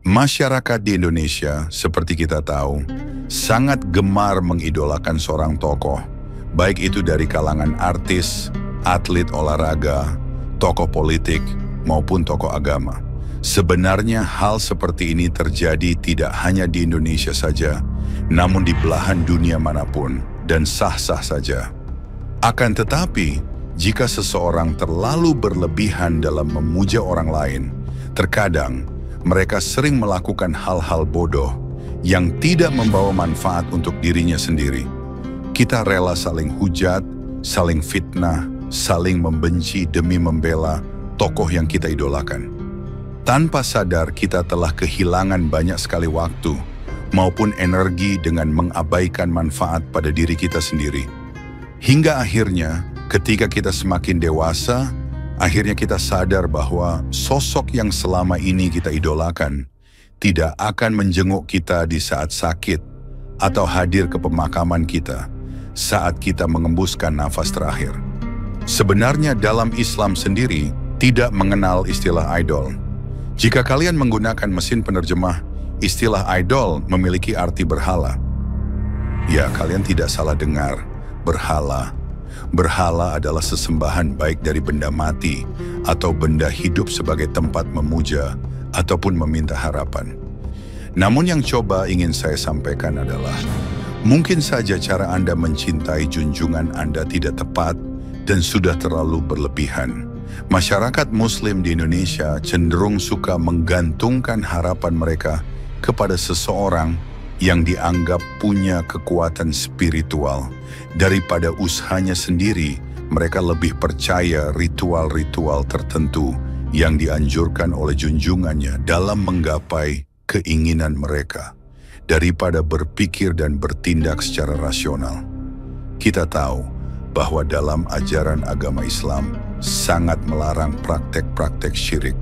Masyarakat di Indonesia, seperti kita tahu, sangat gemar mengidolakan seorang tokoh, baik itu dari kalangan artis, atlet olahraga, tokoh politik, maupun tokoh agama. Sebenarnya hal seperti ini terjadi tidak hanya di Indonesia saja, namun di belahan dunia manapun, dan sah-sah saja. Akan tetapi, jika seseorang terlalu berlebihan dalam memuja orang lain, terkadang mereka sering melakukan hal-hal bodoh yang tidak membawa manfaat untuk dirinya sendiri. Kita rela saling hujat, saling fitnah, saling membenci demi membela tokoh yang kita idolakan. Tanpa sadar kita telah kehilangan banyak sekali waktu maupun energi dengan mengabaikan manfaat pada diri kita sendiri. Hingga akhirnya, ketika kita semakin dewasa, akhirnya kita sadar bahwa sosok yang selama ini kita idolakan tidak akan menjenguk kita di saat sakit atau hadir ke pemakaman kita saat kita mengembuskan nafas terakhir. Sebenarnya dalam Islam sendiri tidak mengenal istilah idol. Jika kalian menggunakan mesin penerjemah, istilah idol memiliki arti berhala. Ya, kalian tidak salah dengar, berhala. Berhala adalah sesembahan baik dari benda mati atau benda hidup sebagai tempat memuja ataupun meminta harapan. Namun yang coba ingin saya sampaikan adalah, mungkin saja cara Anda mencintai junjungan Anda tidak tepat dan sudah terlalu berlebihan. Masyarakat Muslim di Indonesia cenderung suka menggantungkan harapan mereka kepada seseorang yang dianggap punya kekuatan spiritual. Daripada usahanya sendiri, mereka lebih percaya ritual-ritual tertentu yang dianjurkan oleh junjungannya dalam menggapai keinginan mereka, daripada berpikir dan bertindak secara rasional. Kita tahu bahwa dalam ajaran agama Islam sangat melarang praktek-praktek syirik.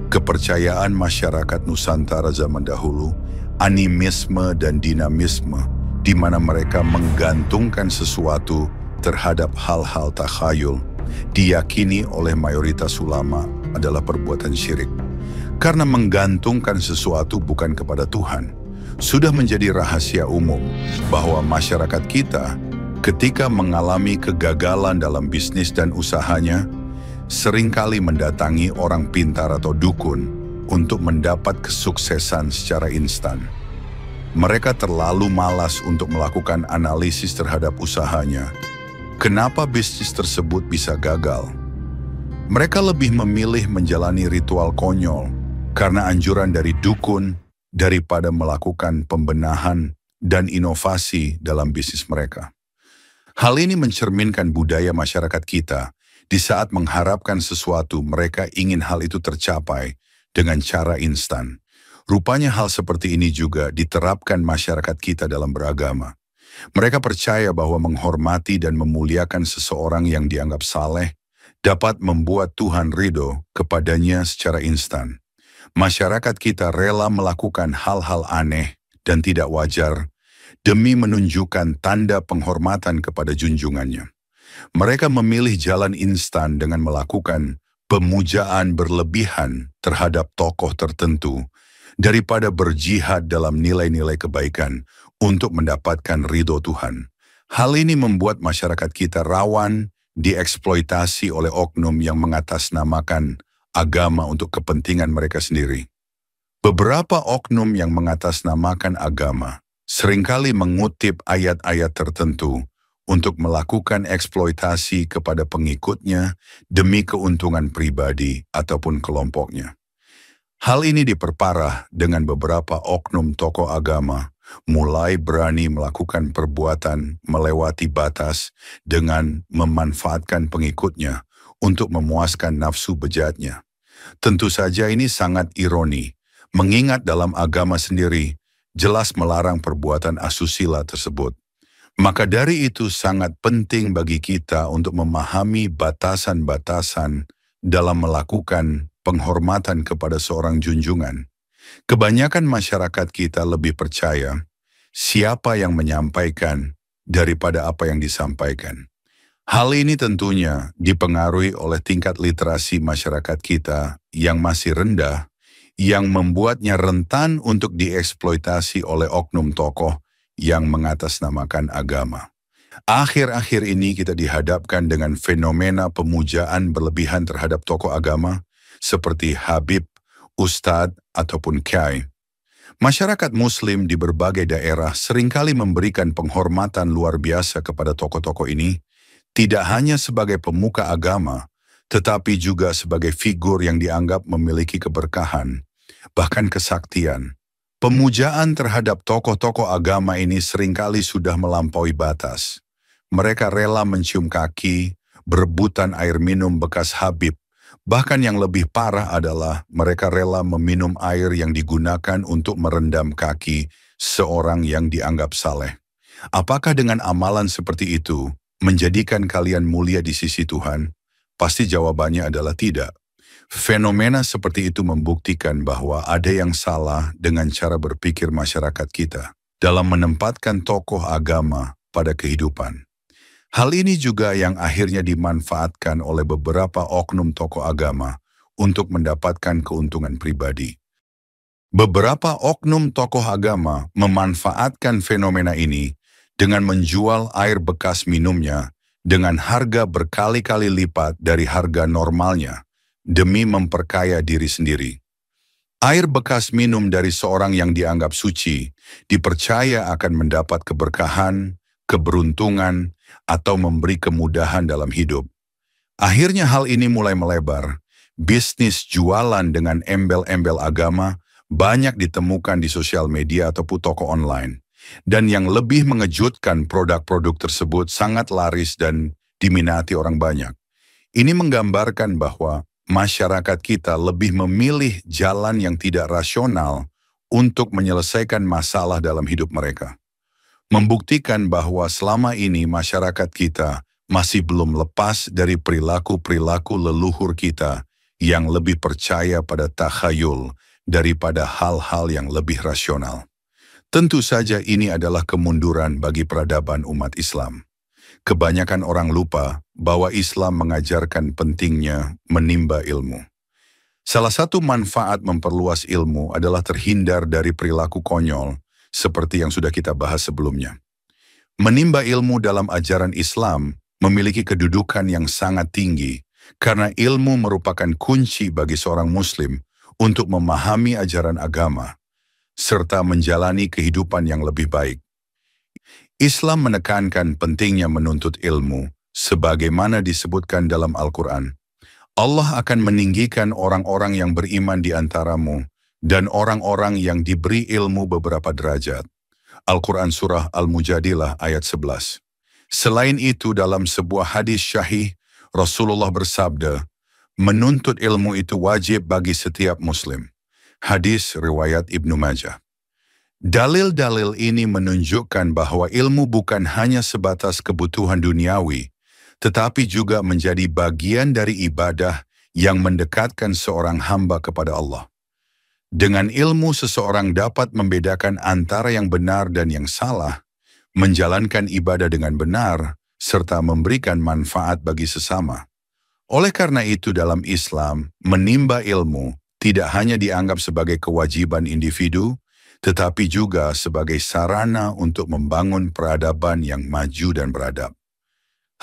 Kepercayaan masyarakat Nusantara zaman dahulu, animisme dan dinamisme, di mana mereka menggantungkan sesuatu terhadap hal-hal takhayul, diyakini oleh mayoritas ulama adalah perbuatan syirik. Karena menggantungkan sesuatu bukan kepada Tuhan, sudah menjadi rahasia umum bahwa masyarakat kita ketika mengalami kegagalan dalam bisnis dan usahanya, seringkali mendatangi orang pintar atau dukun untuk mendapat kesuksesan secara instan. Mereka terlalu malas untuk melakukan analisis terhadap usahanya. Kenapa bisnis tersebut bisa gagal? Mereka lebih memilih menjalani ritual konyol karena anjuran dari dukun daripada melakukan pembenahan dan inovasi dalam bisnis mereka. Hal ini mencerminkan budaya masyarakat kita. Di saat mengharapkan sesuatu, mereka ingin hal itu tercapai dengan cara instan. Rupanya hal seperti ini juga diterapkan masyarakat kita dalam beragama. Mereka percaya bahwa menghormati dan memuliakan seseorang yang dianggap saleh dapat membuat Tuhan ridho kepadanya secara instan. Masyarakat kita rela melakukan hal-hal aneh dan tidak wajar demi menunjukkan tanda penghormatan kepada junjungannya. Mereka memilih jalan instan dengan melakukan pemujaan berlebihan terhadap tokoh tertentu daripada berjihad dalam nilai-nilai kebaikan untuk mendapatkan ridho Tuhan. Hal ini membuat masyarakat kita rawan dieksploitasi oleh oknum yang mengatasnamakan agama untuk kepentingan mereka sendiri. Beberapa oknum yang mengatasnamakan agama seringkali mengutip ayat-ayat tertentu untuk melakukan eksploitasi kepada pengikutnya demi keuntungan pribadi ataupun kelompoknya. Hal ini diperparah dengan beberapa oknum tokoh agama mulai berani melakukan perbuatan melewati batas dengan memanfaatkan pengikutnya untuk memuaskan nafsu bejatnya. Tentu saja ini sangat ironi, mengingat dalam agama sendiri jelas melarang perbuatan asusila tersebut. Maka dari itu sangat penting bagi kita untuk memahami batasan-batasan dalam melakukan penghormatan kepada seorang junjungan. Kebanyakan masyarakat kita lebih percaya siapa yang menyampaikan daripada apa yang disampaikan. Hal ini tentunya dipengaruhi oleh tingkat literasi masyarakat kita yang masih rendah, yang membuatnya rentan untuk dieksploitasi oleh oknum tokoh yang mengatasnamakan agama. Akhir-akhir ini kita dihadapkan dengan fenomena pemujaan berlebihan terhadap tokoh agama seperti Habib, Ustadz, ataupun Kiai. Masyarakat Muslim di berbagai daerah seringkali memberikan penghormatan luar biasa kepada tokoh-tokoh ini, tidak hanya sebagai pemuka agama, tetapi juga sebagai figur yang dianggap memiliki keberkahan, bahkan kesaktian. Pemujaan terhadap tokoh-tokoh agama ini seringkali sudah melampaui batas. Mereka rela mencium kaki, berebutan air minum bekas Habib. Bahkan yang lebih parah adalah mereka rela meminum air yang digunakan untuk merendam kaki seorang yang dianggap saleh. Apakah dengan amalan seperti itu menjadikan kalian mulia di sisi Tuhan? Pasti jawabannya adalah tidak. Fenomena seperti itu membuktikan bahwa ada yang salah dengan cara berpikir masyarakat kita dalam menempatkan tokoh agama pada kehidupan. Hal ini juga yang akhirnya dimanfaatkan oleh beberapa oknum tokoh agama untuk mendapatkan keuntungan pribadi. Beberapa oknum tokoh agama memanfaatkan fenomena ini dengan menjual air bekas minumnya dengan harga berkali-kali lipat dari harga normalnya demi memperkaya diri sendiri. Air bekas minum dari seorang yang dianggap suci dipercaya akan mendapat keberkahan, keberuntungan, atau memberi kemudahan dalam hidup. Akhirnya hal ini mulai melebar. Bisnis jualan dengan embel-embel agama banyak ditemukan di sosial media ataupun toko online. Dan yang lebih mengejutkan, produk-produk tersebut sangat laris dan diminati orang banyak. Ini menggambarkan bahwa masyarakat kita lebih memilih jalan yang tidak rasional untuk menyelesaikan masalah dalam hidup mereka. Membuktikan bahwa selama ini masyarakat kita masih belum lepas dari perilaku-perilaku leluhur kita yang lebih percaya pada takhayul daripada hal-hal yang lebih rasional. Tentu saja ini adalah kemunduran bagi peradaban umat Islam. Kebanyakan orang lupa bahwa Islam mengajarkan pentingnya menimba ilmu. Salah satu manfaat memperluas ilmu adalah terhindar dari perilaku konyol, seperti yang sudah kita bahas sebelumnya. Menimba ilmu dalam ajaran Islam memiliki kedudukan yang sangat tinggi karena ilmu merupakan kunci bagi seorang Muslim untuk memahami ajaran agama serta menjalani kehidupan yang lebih baik. Islam menekankan pentingnya menuntut ilmu sebagaimana disebutkan dalam Al-Quran. Allah akan meninggikan orang-orang yang beriman di antaramu dan orang-orang yang diberi ilmu beberapa derajat. Al-Quran Surah Al-Mujadilah ayat 11. Selain itu dalam sebuah hadis syahih, Rasulullah bersabda, menuntut ilmu itu wajib bagi setiap muslim. Hadis riwayat Ibnu Majah. Dalil-dalil ini menunjukkan bahwa ilmu bukan hanya sebatas kebutuhan duniawi, tetapi juga menjadi bagian dari ibadah yang mendekatkan seorang hamba kepada Allah. Dengan ilmu seseorang dapat membedakan antara yang benar dan yang salah, menjalankan ibadah dengan benar, serta memberikan manfaat bagi sesama. Oleh karena itu dalam Islam, menimba ilmu tidak hanya dianggap sebagai kewajiban individu, tetapi juga sebagai sarana untuk membangun peradaban yang maju dan beradab.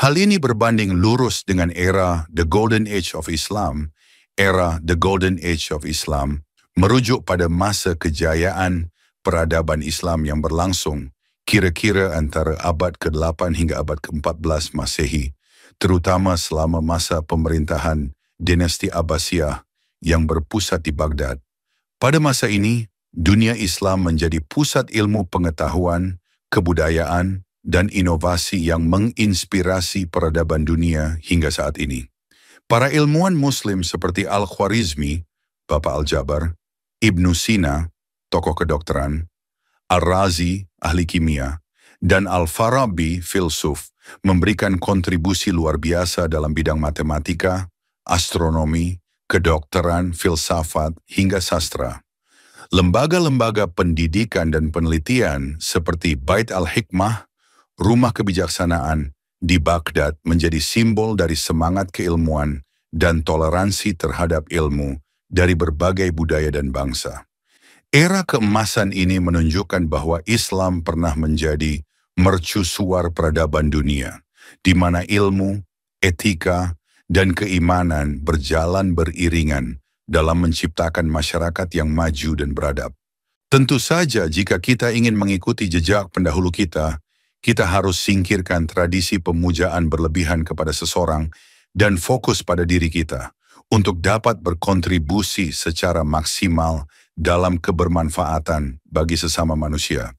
Hal ini berbanding lurus dengan era The Golden Age of Islam. Era The Golden Age of Islam merujuk pada masa kejayaan peradaban Islam yang berlangsung kira-kira antara abad ke-8 hingga abad ke-14 Masehi, terutama selama masa pemerintahan dinasti Abbasiyah yang berpusat di Baghdad. Pada masa ini, dunia Islam menjadi pusat ilmu pengetahuan, kebudayaan, dan inovasi yang menginspirasi peradaban dunia hingga saat ini. Para ilmuwan Muslim seperti Al-Khwarizmi, Bapak Al-Jabar, Ibnu Sina, tokoh kedokteran, Ar-Razi, ahli kimia, dan Al-Farabi, filsuf, memberikan kontribusi luar biasa dalam bidang matematika, astronomi, kedokteran, filsafat, hingga sastra. Lembaga-lembaga pendidikan dan penelitian seperti Bait Al-Hikmah, Rumah Kebijaksanaan, di Baghdad menjadi simbol dari semangat keilmuan dan toleransi terhadap ilmu dari berbagai budaya dan bangsa. Era keemasan ini menunjukkan bahwa Islam pernah menjadi mercusuar peradaban dunia, di mana ilmu, etika, dan keimanan berjalan beriringan dalam menciptakan masyarakat yang maju dan beradab. Tentu saja jika kita ingin mengikuti jejak pendahulu kita harus singkirkan tradisi pemujaan berlebihan kepada seseorang dan fokus pada diri kita untuk dapat berkontribusi secara maksimal dalam kebermanfaatan bagi sesama manusia.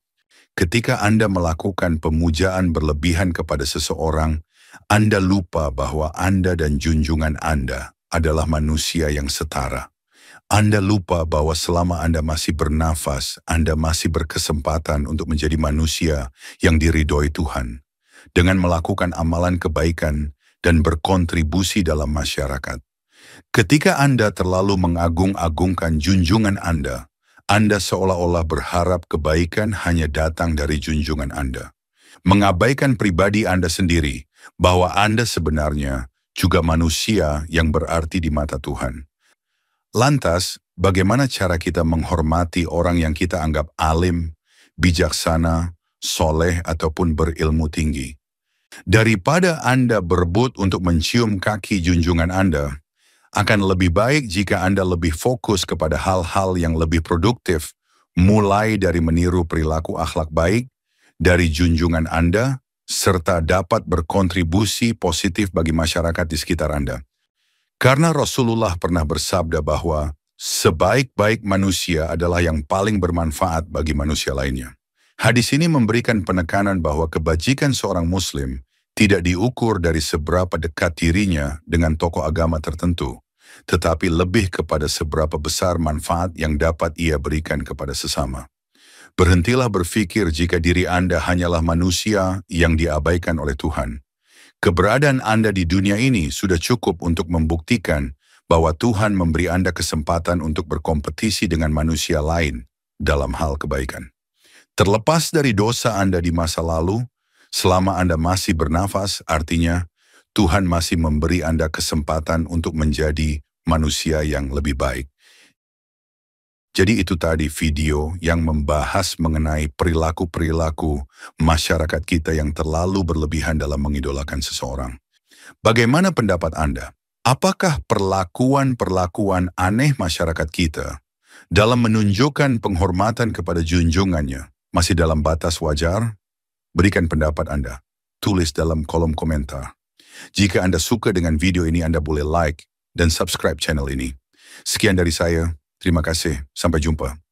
Ketika Anda melakukan pemujaan berlebihan kepada seseorang, Anda lupa bahwa Anda dan junjungan Anda adalah manusia yang setara. Anda lupa bahwa selama Anda masih bernafas, Anda masih berkesempatan untuk menjadi manusia yang diridhoi Tuhan, dengan melakukan amalan kebaikan dan berkontribusi dalam masyarakat. Ketika Anda terlalu mengagung-agungkan junjungan Anda seolah-olah berharap kebaikan hanya datang dari junjungan Anda. Mengabaikan pribadi Anda sendiri, bahwa Anda sebenarnya juga manusia yang berarti di mata Tuhan. Lantas, bagaimana cara kita menghormati orang yang kita anggap alim, bijaksana, soleh, ataupun berilmu tinggi? Daripada Anda berebut untuk mencium kaki junjungan Anda, akan lebih baik jika Anda lebih fokus kepada hal-hal yang lebih produktif, mulai dari meniru perilaku akhlak baik dari junjungan Anda, serta dapat berkontribusi positif bagi masyarakat di sekitar Anda. Karena Rasulullah pernah bersabda bahwa sebaik-baik manusia adalah yang paling bermanfaat bagi manusia lainnya. Hadis ini memberikan penekanan bahwa kebajikan seorang Muslim tidak diukur dari seberapa dekat dirinya dengan tokoh agama tertentu, tetapi lebih kepada seberapa besar manfaat yang dapat ia berikan kepada sesama. Berhentilah berpikir jika diri Anda hanyalah manusia yang diabaikan oleh Tuhan. Keberadaan Anda di dunia ini sudah cukup untuk membuktikan bahwa Tuhan memberi Anda kesempatan untuk berkompetisi dengan manusia lain dalam hal kebaikan. Terlepas dari dosa Anda di masa lalu, selama Anda masih bernafas, artinya Tuhan masih memberi Anda kesempatan untuk menjadi manusia yang lebih baik. Jadi itu tadi video yang membahas mengenai perilaku-perilaku masyarakat kita yang terlalu berlebihan dalam mengidolakan seseorang. Bagaimana pendapat Anda? Apakah perlakuan-perlakuan aneh masyarakat kita dalam menunjukkan penghormatan kepada junjungannya masih dalam batas wajar? Berikan pendapat Anda. Tulis dalam kolom komentar. Jika Anda suka dengan video ini, Anda boleh like dan subscribe channel ini. Sekian dari saya. Terima kasih. Sampai jumpa.